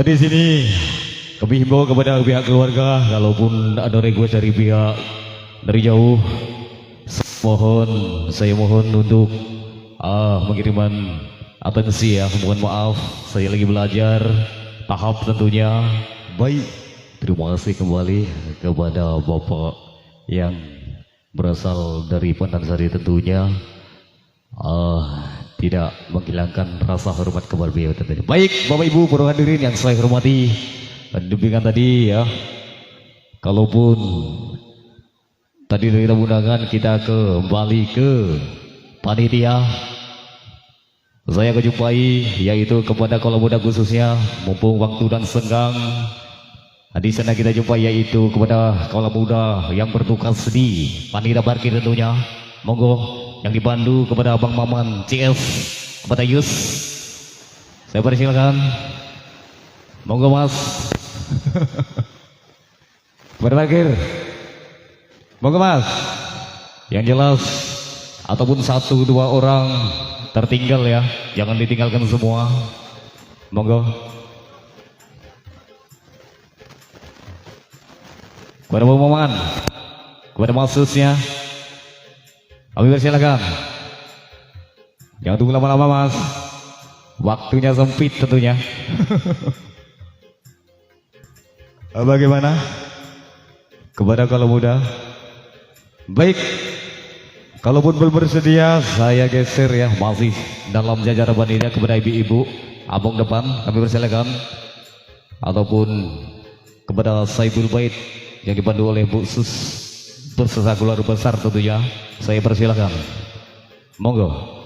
di sini kami himbau kepada pihak keluarga, kalaupun ada request dari pihak dari jauh, saya mohon untuk mengirimkan atensi ya. Mohon maaf, saya lagi belajar tahap tentunya. Baik, terima kasih kembali kepada Bapak yang berasal dari Pandansari tentunya. Tidak menghilangkan rasa hormat kepada beliau tentunya. Baik, Bapak Ibu para hadirin yang saya hormati, demikian tadi ya. Kalaupun tadi dari undangan kita kembali ke panitia, saya kejumpai yaitu kepada kaula muda khususnya, mumpung waktu dan senggang. Di sana kita jumpai yaitu kepada kaula muda yang bertugas di panitia parkir tentunya. Monggo yang dipandu kepada Abang Maman CS, kepada Yus, saya persilakan. Monggo Mas. Kepada parkir, monggo Mas. Yang jelas ataupun 1-2 orang tertinggal ya, jangan ditinggalkan semua. Monggo. Kepada Bang Maman, kepada maksudnya, kami persilakan. Jangan tunggu lama-lama Mas, waktunya sempit tentunya. Bagaimana kepada kaula muda? Baik, kalaupun belum bersedia, saya geser ya, masih dalam jajaran panitia kepada ibu-ibu abang depan, kami persilakan. Ataupun kepada Saiful Bait yang dipandu oleh Bu Sus, bersesak keluar besar tentunya, saya persilakan. Monggo.